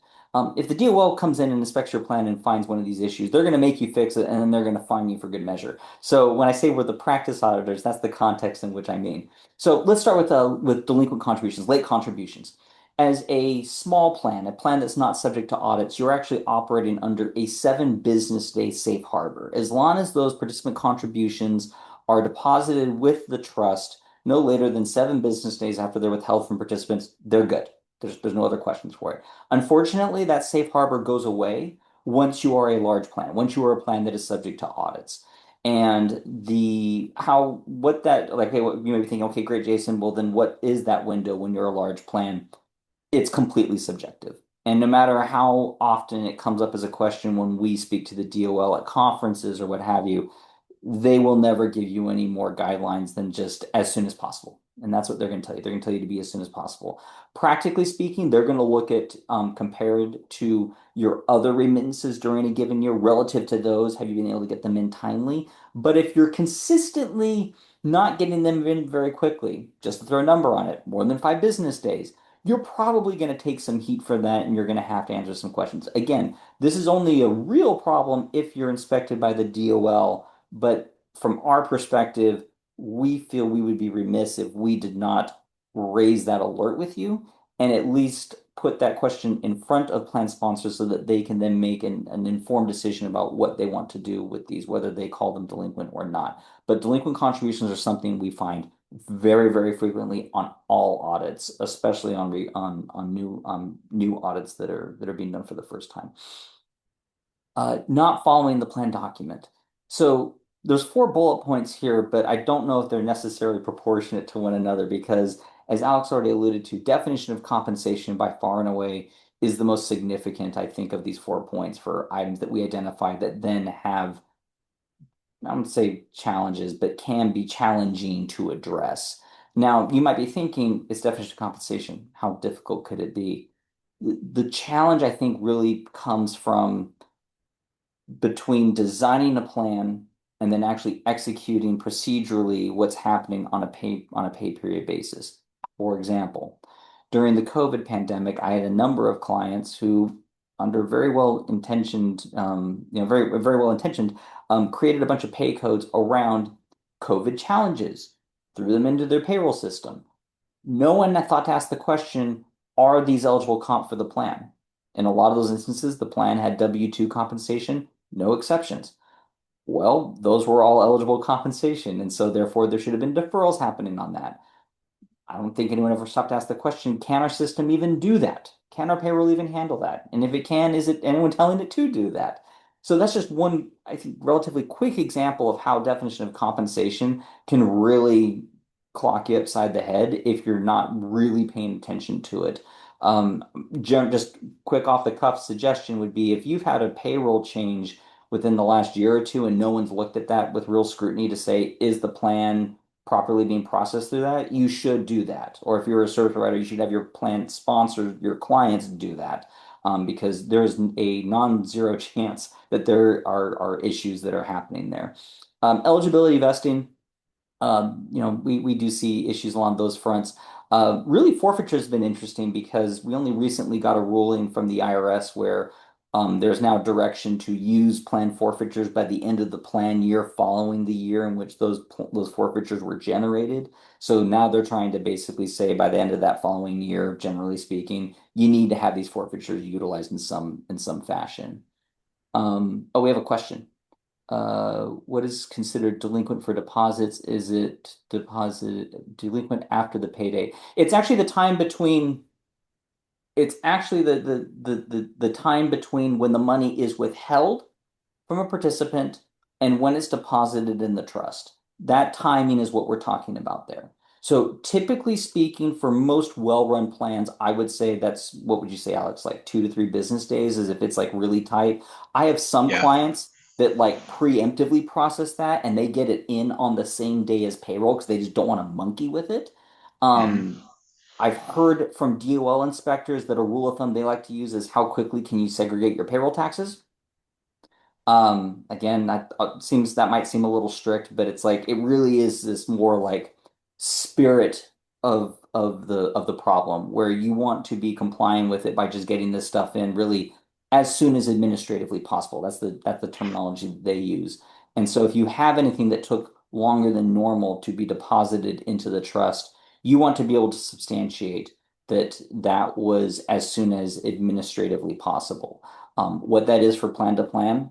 If the DOL comes in and inspects your plan and finds one of these issues, they're going to make you fix it and then they're going to fine you for good measure. So when I say we're the practice auditors, that's the context in which I mean. So let's start with delinquent contributions, late contributions. As a small plan, a plan that's not subject to audits, you're actually operating under a 7 business day safe harbor. As long as those participant contributions are deposited with the trust no later than 7 business days after they're withheld from participants, they're good. There's no other questions for it. Unfortunately, that safe harbor goes away once you are a large plan, once you are a plan that is subject to audits. And the how what that like, hey, you may be thinking, okay, great, Jason. Well, then what is that window when you're a large plan? It's completely subjective. And no matter how often it comes up as a question when we speak to the DOL at conferences or what have you, they will never give you any more guidelines than just as soon as possible. And that's what they're going to tell you. They're going to tell you to be as soon as possible. Practically speaking, they're going to look at compared to your other remittances during a given year relative to those. Have you been able to get them in timely? But if you're consistently not getting them in very quickly, just to throw a number on it, more than 5 business days, you're probably going to take some heat for that and you're going to have to answer some questions. Again, this is only a real problem if you're inspected by the DOL, but from our perspective, we feel we would be remiss if we did not raise that alert with you and at least put that question in front of plan sponsors so that they can then make an informed decision about what they want to do with these, whether they call them delinquent or not. But delinquent contributions are something we find very, very frequently on all audits, especially on new audits that are being done for the first time. Not following the plan document. So there's 4 bullet points here, but I don't know if they're necessarily proportionate to one another because, as Alex already alluded to, definition of compensation by far and away is the most significant, I think, of these 4 points for items that we identify that then have, I wouldn't say challenges, but can be challenging to address. Now, you might be thinking, it's definition of compensation. How difficult could it be? The challenge, I think, really comes from between designing a plan and then actually executing procedurally what's happening on a pay period basis. For example, during the COVID pandemic, I had a number of clients who, under very well intentioned, very well intentioned, created a bunch of pay codes around COVID challenges, threw them into their payroll system. No one thought to ask the question, are these eligible comp for the plan? In a lot of those instances, the plan had W-2 compensation, no exceptions. Well, those were all eligible compensation, and so therefore there should have been deferrals happening on that. I don't think anyone ever stopped to ask the question, can our system even do that? Can our payroll even handle that? And if it can, is it anyone telling it to do that? So that's just one, I think, relatively quick example of how definition of compensation can really clock you upside the head if you're not really paying attention to it. Um, just quick off the cuff suggestion would be if you've had a payroll change within the last year or two and no one's looked at that with real scrutiny to say, is the plan properly being processed through that, you should do that. Or if you're a service provider, you should have your plan sponsor, your clients do that. Because there's a non-zero chance that there are issues that are happening there. Eligibility vesting, we do see issues along those fronts. Really, forfeiture has been interesting because we only recently got a ruling from the IRS where there's now direction to use plan forfeitures by the end of the plan year following the year in which those forfeitures were generated. So now they're trying to basically say by the end of that following year, generally speaking, you need to have these forfeitures utilized in some fashion. Oh, we have a question. What is considered delinquent for deposits? Is it deposit delinquent after the payday? It's actually the time between It's actually the time between when the money is withheld from a participant and when it's deposited in the trust. That timing is what we're talking about there. So typically speaking, for most well-run plans, I would say that's, what would you say, Alex, like 2 to 3 business days, as if it's like really tight. I have some Yeah. clients that like preemptively process that and they get it in on the same day as payroll because they just don't want to monkey with it. Hmm. Um, I've heard from DOL inspectors that a rule of thumb they like to use is how quickly can you segregate your payroll taxes? Again, that seems that might seem a little strict, but it's like it really is this more like spirit of the problem where you want to be complying with it by just getting this stuff in really as soon as administratively possible. That's the terminology that they use. And so if you have anything that took longer than normal to be deposited into the trust, you want to be able to substantiate that that was as soon as administratively possible. What that is for plan to plan,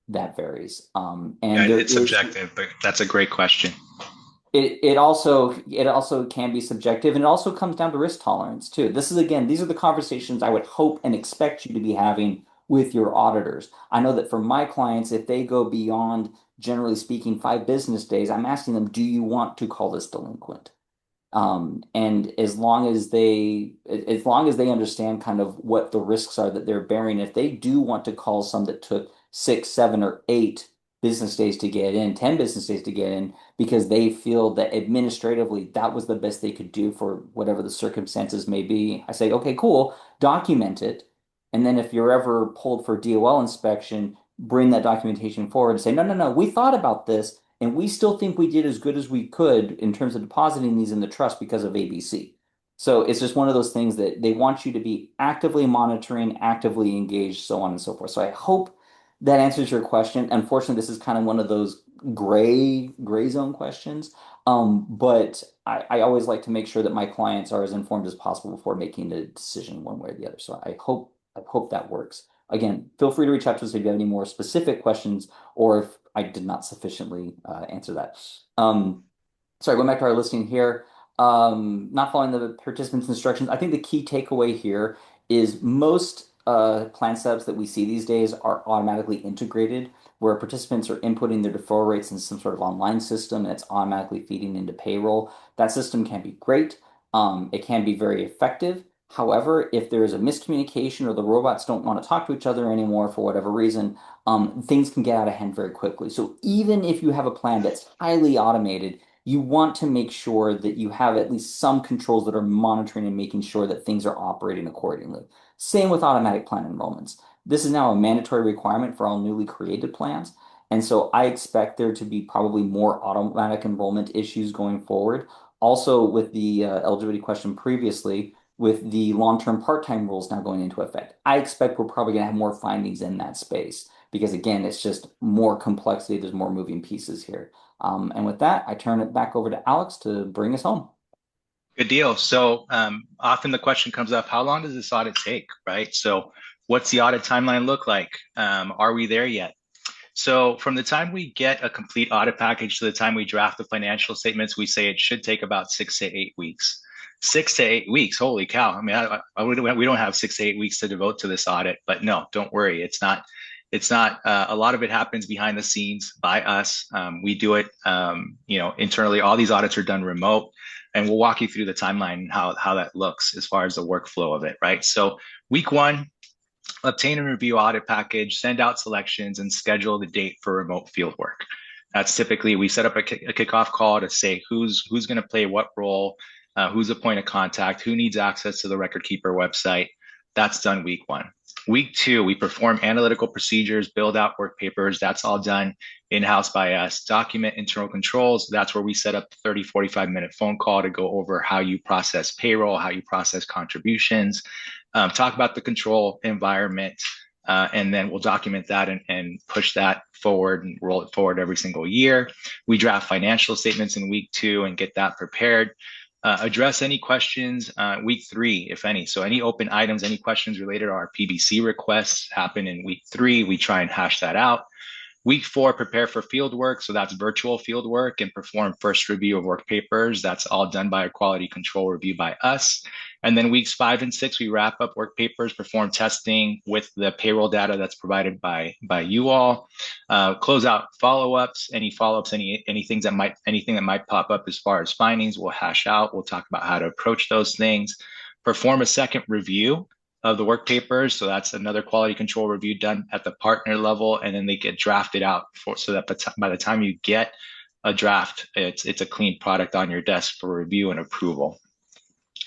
that varies. Yeah, And there it's is subjective, but that's a great question. it also can be subjective, and it also comes down to risk tolerance too. This is again, these are the conversations I would hope and expect you to be having with your auditors. I know that for my clients, if they go beyond, generally speaking, 5 business days, I'm asking them, do you want to call this delinquent? And as long as they understand kind of what the risks are that they're bearing, if they do want to call some that took 6, 7, or 8 business days to get in, 10 business days to get in, because they feel that administratively that was the best they could do for whatever the circumstances may be, I say, okay, cool, document it. And then if you're ever pulled for DOL inspection, bring that documentation forward and say, no, no, no, we thought about this. And we still think we did as good as we could in terms of depositing these in the trust because of ABC. So it's just one of those things that they want you to be actively monitoring, actively engaged, so on and so forth. So I hope that answers your question. Unfortunately, this is kind of one of those gray zone questions. But I always like to make sure that my clients are as informed as possible before making a decision one way or the other. So I hope that works. Again, feel free to reach out to us if you have any more specific questions or if I did not sufficiently answer that. Sorry, going back to our listing here. Not following the participants' instructions. I think the key takeaway here is most plan setups that we see these days are automatically integrated, where participants are inputting their deferral rates in some sort of online system and it's automatically feeding into payroll. That system can be great. It can be very effective. However, if there is a miscommunication or the robots don't want to talk to each other anymore for whatever reason, things can get out of hand very quickly. So even if you have a plan that's highly automated, you want to make sure that you have at least some controls that are monitoring and making sure that things are operating accordingly. Same with automatic plan enrollments. This is now a mandatory requirement for all newly created plans. And so I expect there to be probably more automatic enrollment issues going forward. Also, with the eligibility question previously, with the long-term part-time rules now going into effect, I expect we're probably going to have more findings in that space because, again, it's just more complexity. There's more moving pieces here. And with that, I turn it back over to Alex to bring us home. Good deal. So often the question comes up, how long does this audit take, right? So what's the audit timeline look like? Are we there yet? So from the time we get a complete audit package to the time we draft the financial statements, we say it should take about 6 to 8 weeks. 6 to 8 weeks, holy cow. I mean, we don't have 6 to 8 weeks to devote to this audit, but no, don't worry. It's not, a lot of it happens behind the scenes by us. We do it, internally. All these audits are done remote, and we'll walk you through the timeline and how that looks as far as the workflow of it, right? So week one, obtain and review audit package, send out selections, and schedule the date for remote field work. That's typically, we set up a kickoff call to say who's going to play what role, who's the point of contact, who needs access to the record keeper website. That's done week one. Week two, we perform analytical procedures, build out work papers. That's all done in-house by us. Document internal controls. That's where we set up the 30, 45-minute phone call to go over how you process payroll, how you process contributions, talk about the control environment, and then we'll document that and push that forward and roll it forward every single year. We draft financial statements in week two and get that prepared. Address any questions week three, if any. So any open items, any questions related to our PBC requests happen in week three. We try and hash that out. Week 4, prepare for field work. So that's virtual field work, and perform first review of work papers. That's all done by a quality control review by us. And then weeks 5 and 6, we wrap up work papers, perform testing with the payroll data that's provided by you all. Close out follow-ups, any follow-ups, anything that might pop up as far as findings, we'll hash out. We'll talk about how to approach those things. Perform a second review of the work papers. So that's another quality control review done at the partner level, and then they get drafted out so that by the time you get a draft, it's a clean product on your desk for review and approval.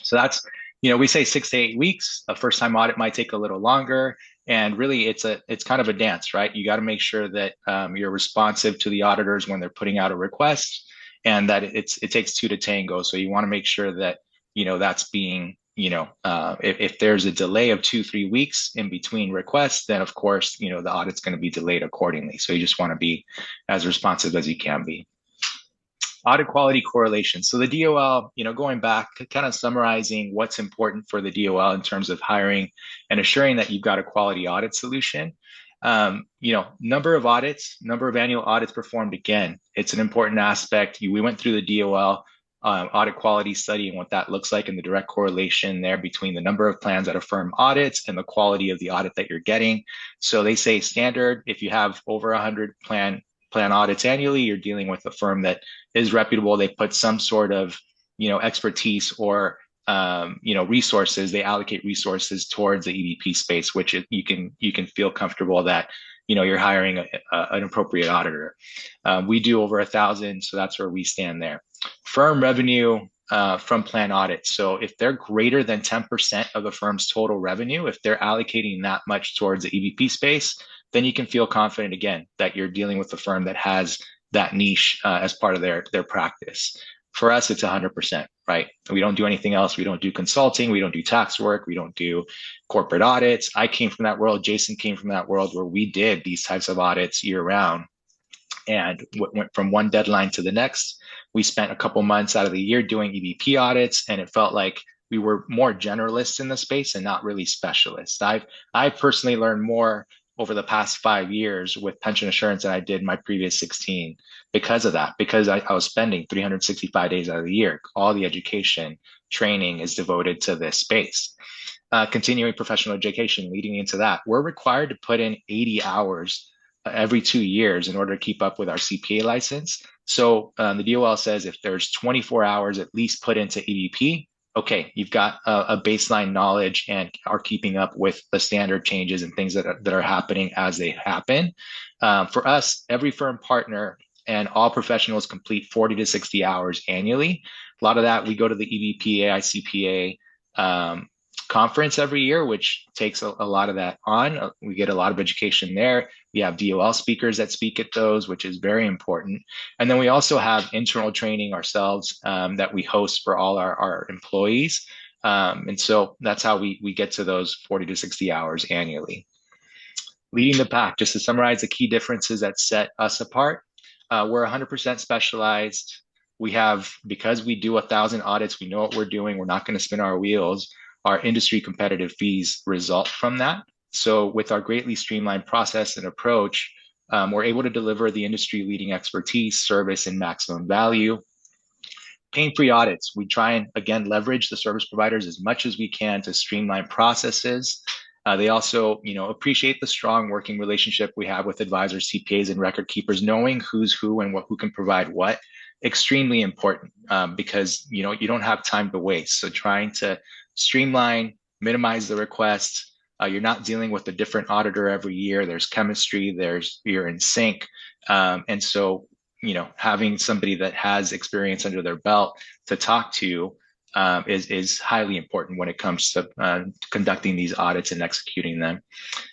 So that's, we say 6 to 8 weeks. A first time audit might take a little longer. And really, it's kind of a dance, right? You got to make sure that you're responsive to the auditors when they're putting out a request, and that it takes two to tango. So you want to make sure that, that's being, if there's a delay of 2-3 weeks in between requests, then of course, the audit's going to be delayed accordingly. So you just want to be as responsive as you can be. Audit quality correlation. So the DOL, going back, kind of summarizing what's important for the DOL in terms of hiring and assuring that you've got a quality audit solution. Number of audits, number of annual audits performed, again, it's an important aspect. We went through the DOL audit quality study and what that looks like, and the direct correlation there between the number of plans that a firm audits and the quality of the audit that you're getting. So they say standard, if you have over 100 plan audits annually, you're dealing with a firm that is reputable. They put some sort of, expertise or, resources. They allocate resources towards the EVP space, which you can feel comfortable that, you're hiring an appropriate auditor. We do over 1,000, so that's where we stand there. Firm revenue from plan audits. So if they're greater than 10% of the firm's total revenue, if they're allocating that much towards the EVP space, then you can feel confident, again, that you're dealing with a firm that has that niche as part of their practice. For us, it's 100%, right? We don't do anything else. We don't do consulting. We don't do tax work. We don't do corporate audits. I came from that world. Jason came from that world where we did these types of audits year round, and went from one deadline to the next. We spent a couple months out of the year doing EVP audits, and it felt like we were more generalists in the space and not really specialists. I've personally learned more over the past 5 years with pension assurance than I did my previous 16 because of that, because I was spending 365 days out of the year. All the education training is devoted to this space. Continuing professional education leading into that. We're required to put in 80 hours every 2 years in order to keep up with our CPA license. So the DOL says if there's 24 hours at least put into EVP, okay, you've got a baseline knowledge and are keeping up with the standard changes and things that are happening as they happen. For us, every firm partner and all professionals complete 40 to 60 hours annually. A lot of that, we go to the EVP AICPA conference every year, which takes a lot of that on. We get a lot of education there. We have DOL speakers that speak at those, which is very important. And then we also have internal training ourselves that we host for all our employees. And so that's how we get to those 40 to 60 hours annually. Leading the pack, just to summarize the key differences that set us apart. We're 100% specialized. We have, because we do 1,000 audits, we know what we're doing. We're not going to spin our wheels. Our industry competitive fees result from that. So with our greatly streamlined process and approach, we're able to deliver the industry leading expertise, service, and maximum value. Pain-free audits. We try and, again, leverage the service providers as much as we can to streamline processes. They also, appreciate the strong working relationship we have with advisors, CPAs, and record keepers, knowing who's who and who can provide what. Extremely important because, you don't have time to waste. So trying to streamline, minimize the requests. You're not dealing with a different auditor every year. There's chemistry, you're in sync. And so, having somebody that has experience under their belt to talk to is highly important when it comes to conducting these audits and executing them.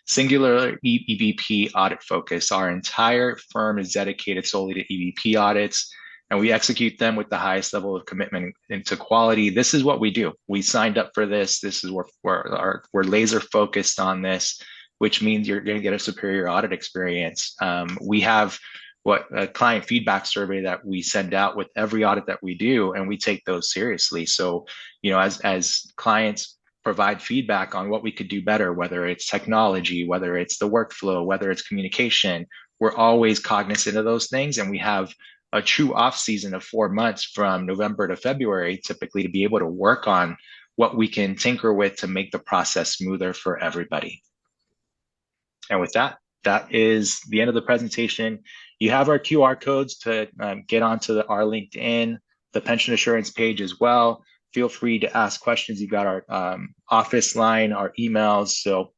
Singular EVP audit focus. Our entire firm is dedicated solely to EVP audits, and we execute them with the highest level of commitment into quality. This is what we do. We signed up for this. This is we're laser focused on this, which means you're going to get a superior audit experience. We have a client feedback survey that we send out with every audit that we do, and we take those seriously. So, as clients provide feedback on what we could do better, whether it's technology, whether it's the workflow, whether it's communication. We're always cognizant of those things, and we have a true off season of 4 months from November to February, typically, to be able to work on what we can tinker with to make the process smoother for everybody. And with that, that is the end of the presentation. You have our QR codes to get onto our LinkedIn, the pension assurance page as well. Feel free to ask questions. You've got our office line, our emails. So,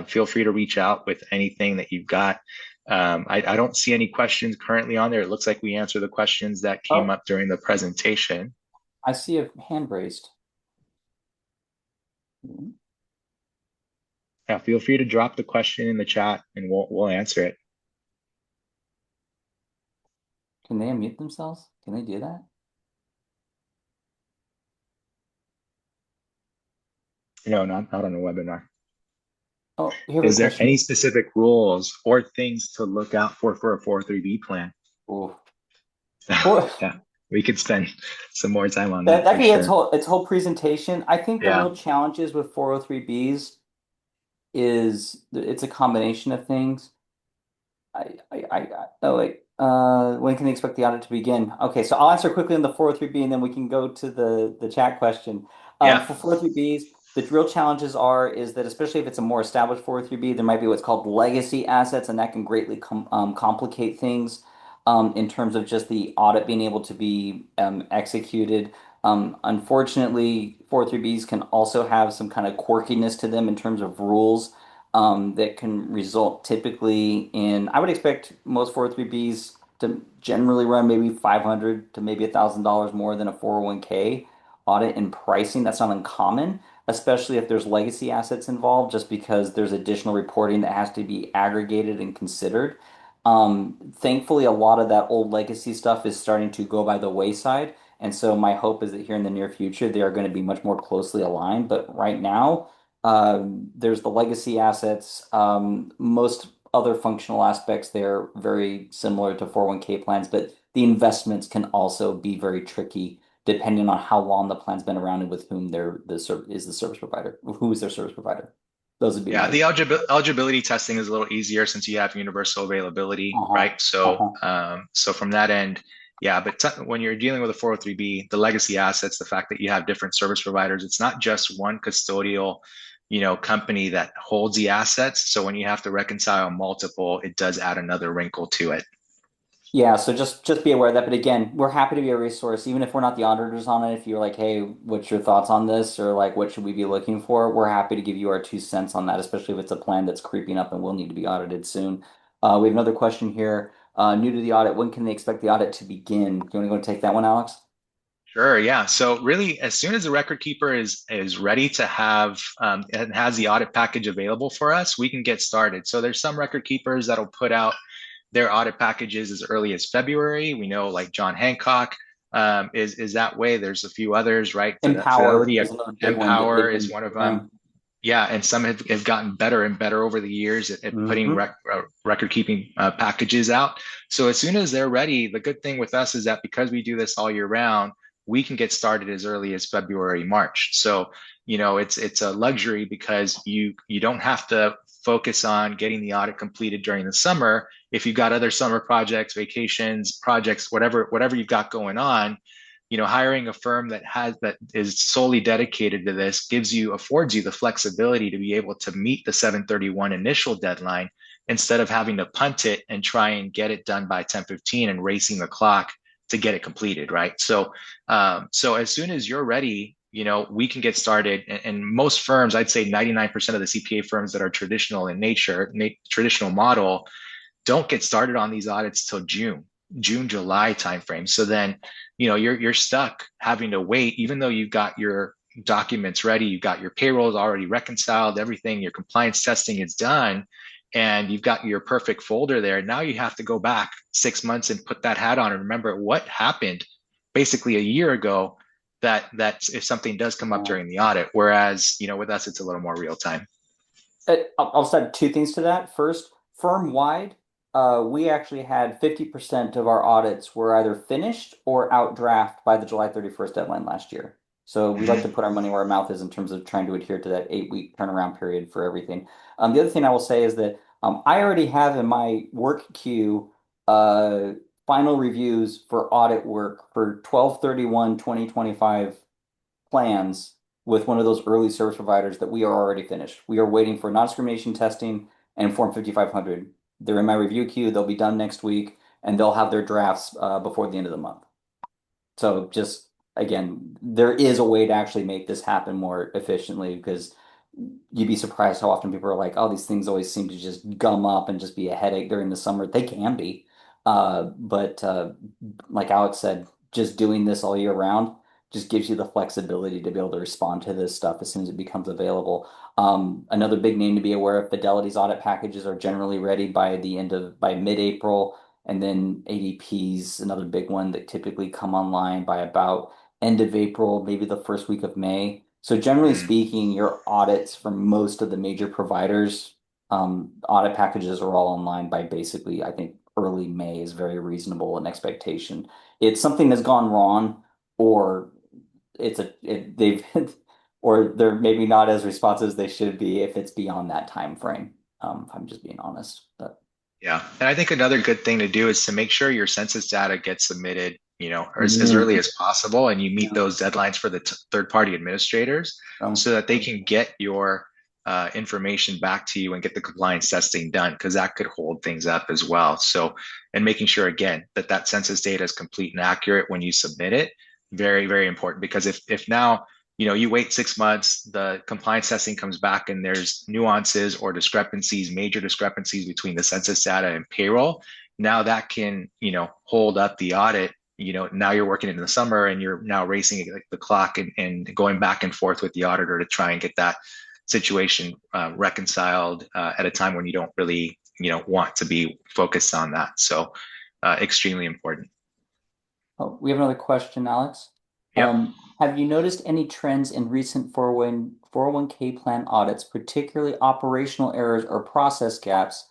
feel free to reach out with anything that you've got. I don't see any questions currently on there. It looks like we answered the questions that came up during the presentation. I see a hand raised. Yeah, feel free to drop the question in the chat and we'll answer it. Can they unmute themselves? Can they do that? No, not on a webinar. Oh, here Is there any specific rules or things to look out for a 403B plan? Oh. Yeah, we could spend some more time on that. That For could be sure. its whole presentation. I think the Yeah. real challenges with 403Bs is it's a combination of things. Oh wait. When can they expect the audit to begin? Okay, so I'll answer quickly on the 403B and then we can go to the chat question. Yeah. For 403Bs, the real challenges is that especially if it's a more established 403B, there might be what's called legacy assets, and that can greatly complicate things in terms of just the audit being able to be executed. Unfortunately, 403Bs can also have some kind of quirkiness to them in terms of rules that can result typically in, I would expect most 403Bs to generally run maybe 500 to maybe $1,000 more than a 401k audit in pricing. That's not uncommon, especially if there's legacy assets involved, just because there's additional reporting that has to be aggregated and considered. Thankfully, a lot of that old legacy stuff is starting to go by the wayside. And so my hope is that here in the near future, they are going to be much more closely aligned. But right now, there's the legacy assets. Most other functional aspects, they're very similar to 401k plans, but the investments can also be very tricky depending on how long the plan's been around and with whom is the service provider. Who is their service provider? Those would be Yeah, my. the eligibility testing is a little easier since you have universal availability, right? So, so from that end, yeah. But when you're dealing with a 403B, the legacy assets, the fact that you have different service providers, it's not just one custodial, company that holds the assets. So when you have to reconcile multiple, it does add another wrinkle to it. Yeah, so just be aware of that. But again, we're happy to be a resource, even if we're not the auditors on it. If you're like, hey, what's your thoughts on this? Or like, what should we be looking for? We're happy to give you our 2 cents on that, especially if it's a plan that's creeping up and will need to be audited soon. We have another question here. New to the audit, when can they expect the audit to begin? Do you want to go and take that one, Alex? Sure, yeah. So really, as soon as the record keeper is ready to have and has the audit package available for us, we can get started. So there's some record keepers that'll put out their audit packages as early as February. We know like John Hancock is that way. There's a few others, right? Empower Fidelity, is another big one that Empower they've is been one of them. doing. Yeah, and some have gotten better and better over the years at putting record keeping packages out. So as soon as they're ready, the good thing with us is that because we do this all year round, we can get started as early as February, March. So it's a luxury because you don't have to focus on getting the audit completed during the summer. If you've got other summer projects, vacations, projects, whatever you've got going on, hiring a firm that is solely dedicated to this affords you the flexibility to be able to meet the 7/31 initial deadline instead of having to punt it and try and get it done by 10/15 and racing the clock to get it completed, right? So as soon as you're ready, we can get started. And most firms, I'd say 99% of the CPA firms that are traditional in nature, traditional model, don't get started on these audits till June, July timeframe. So then, you're stuck having to wait, even though you've got your documents ready, you've got your payrolls already reconciled, everything, your compliance testing is done, and you've got your perfect folder there. Now you have to go back 6 months and put that hat on and remember what happened basically a year ago that if something does come up during the audit. Whereas, with us, it's a little more real time. I'll start 2 things to that. First, firm wide, we actually had 50% of our audits were either finished or out draft by the July 31st deadline last year. So we like Mhm. to put our money where our mouth is in terms of trying to adhere to that 8-week turnaround period for everything. The other thing I will say is that I already have in my work queue uh, final reviews for audit work for 12/31/2025 plans with one of those early service providers that we are already finished. We are waiting for non-discrimination testing and Form 5500. They're in my review queue. They'll be done next week, and they'll have their drafts before the end of the month. So just again, there is a way to actually make this happen more efficiently because you'd be surprised how often people are like, "Oh, these things always seem to just gum up and just be a headache during the summer." They can be, but like Alex said, just doing this all year round just gives you the flexibility to be able to respond to this stuff as soon as it becomes available. Another big name to be aware of: Fidelity's audit packages are generally ready by mid-April. And then ADP's another big one that typically come online by about end of April, maybe the first week of May. So generally Mm. speaking, your audits from most of the major providers, audit packages are all online by basically, I think early May is very reasonable an expectation. It's something that's gone wrong, or they've or they're maybe not as responsive as they should be if it's beyond that time frame. If I'm just being honest. But Yeah. And I think another good thing to do is to make sure your census data gets submitted, as early Mhm. as possible, and you meet Yeah. those deadlines for the third party administrators So, so that they can get your information back to you and get the compliance testing done, because that could hold things up as well. So, and making sure again that that census data is complete and accurate when you submit it, very, very important. Because if now you wait 6 months, the compliance testing comes back and there's nuances or discrepancies, major discrepancies between the census data and payroll. Now that can, hold up the audit. Now you're working in the summer and you're now racing the clock and going back and forth with the auditor to try and get that situation reconciled at a time when you don't really, want to be focused on that. So extremely important. oh, we have another question, Alex. Yep. Have you noticed any trends in recent 401k plan audits, particularly operational errors or process gaps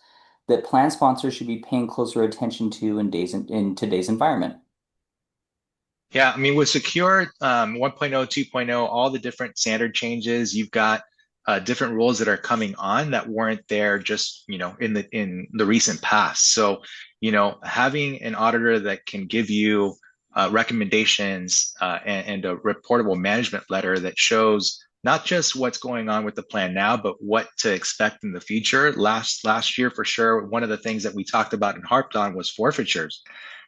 that plan sponsors should be paying closer attention to in today's environment? Yeah, I mean, with Secure 1.0, 2.0, all the different standard changes, you've got different rules that are coming on that weren't there just, in the recent past. So, having an auditor that can give you recommendations and a reportable management letter that shows not just what's going on with the plan now, but what to expect in the future. Last year, for sure, one of the things that we talked about and harped on was forfeitures.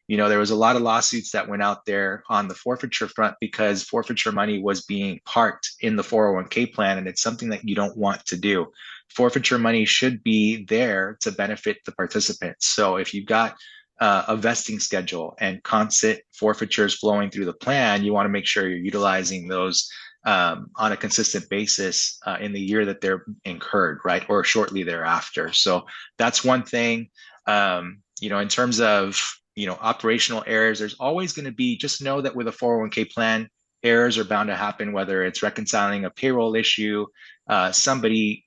There was a lot of lawsuits that went out there on the forfeiture front because forfeiture money was being parked in the 401k plan, and it's something that you don't want to do. Forfeiture money should be there to benefit the participants. So if you've got a vesting schedule and constant forfeitures flowing through the plan, you want to make sure you're utilizing those on a consistent basis in the year that they're incurred, right? Or shortly thereafter. So that's one thing. In terms of operational errors, there's always going to be, just know that with a 401k plan, errors are bound to happen, whether it's reconciling a payroll issue, somebody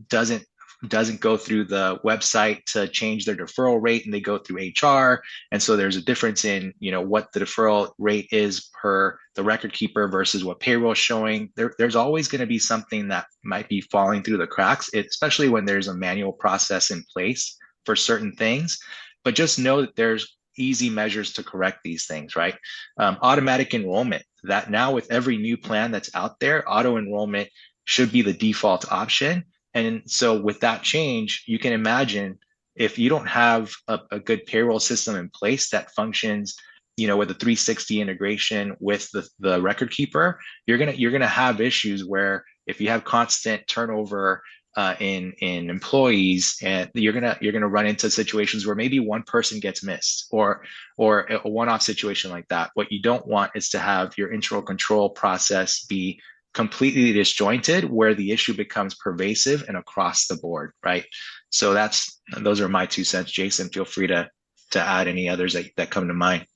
doesn't go through the website to change their deferral rate and they go through HR. And so there's a difference in, what the deferral rate is per the record keeper versus what payroll is showing. There's always going to be something that might be falling through the cracks, especially when there's a manual process in place for certain things. But just know that there's easy measures to correct these things, right? Automatic enrollment, that now with every new plan that's out there, auto enrollment should be the default option. And so with that change, you can imagine if you don't have a good payroll system in place that functions, with a 360 integration with the record keeper, you're gonna have issues where if you have constant turnover in employees, and you're gonna run into situations where maybe one person gets missed, or a one-off situation like that. What you don't want is to have your internal control process be completely disjointed where the issue becomes pervasive and across the board, right? So those are my 2 cents. Jason, feel free to add any others that come to mind.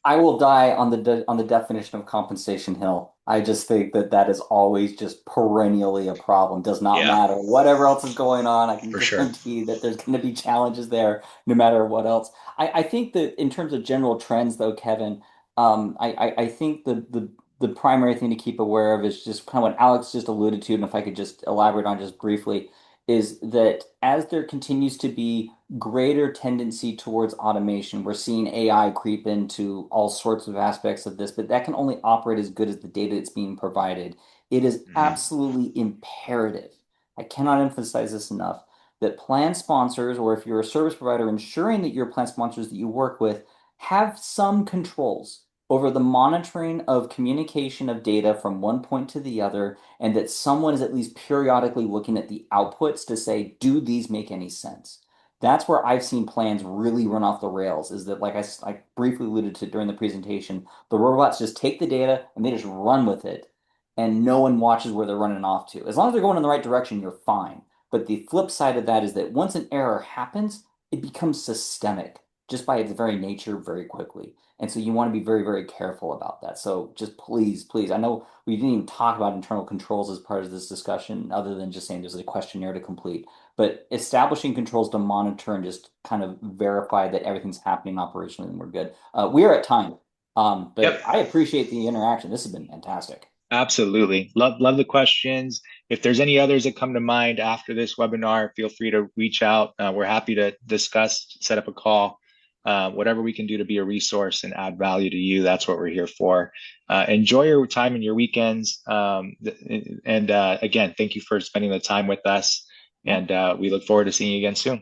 I will die on the definition of compensation hill. I just think that that is always just perennially a problem. Does not Yeah, matter whatever else is going on. I can for sure. guarantee that there's going to be challenges there, no matter what else. I think that in terms of general trends, though, Kevin, I think the the primary thing to keep aware of is just kind of what Alex just alluded to, and if I could just elaborate on just briefly, is that as there continues to be greater tendency towards automation, we're seeing AI creep into all sorts of aspects of this, but that can only operate as good as the data that's being provided. It is Mhm. absolutely imperative. I cannot emphasize this enough that plan sponsors, or if you're a service provider, ensuring that your plan sponsors that you work with have some controls over the monitoring of communication of data from one point to the other, and that someone is at least periodically looking at the outputs to say, do these make any sense? That's where I've seen plans really run off the rails, is that, like I briefly alluded to during the presentation, the robots just take the data and they just run with it, and no one watches where they're running off to. As long as they're going in the right direction, you're fine. But the flip side of that is that once an error happens, it becomes systemic just by its very nature very quickly. And so you want to be very, very careful about that. So just please, please, I know we didn't even talk about internal controls as part of this discussion, other than just saying there's a questionnaire to complete. But establishing controls to monitor and just kind of verify that everything's happening operationally and we're good. We are at time, but Yep. I appreciate the interaction. This has been fantastic. Absolutely. Love the questions. If there's any others that come to mind after this webinar, feel free to reach out. We're happy to discuss, set up a call, whatever we can do to be a resource and add value to you. That's what we're here for. Enjoy your time and your weekends. And again, thank you for spending the time with us. Yeah. And we look forward to seeing you again soon.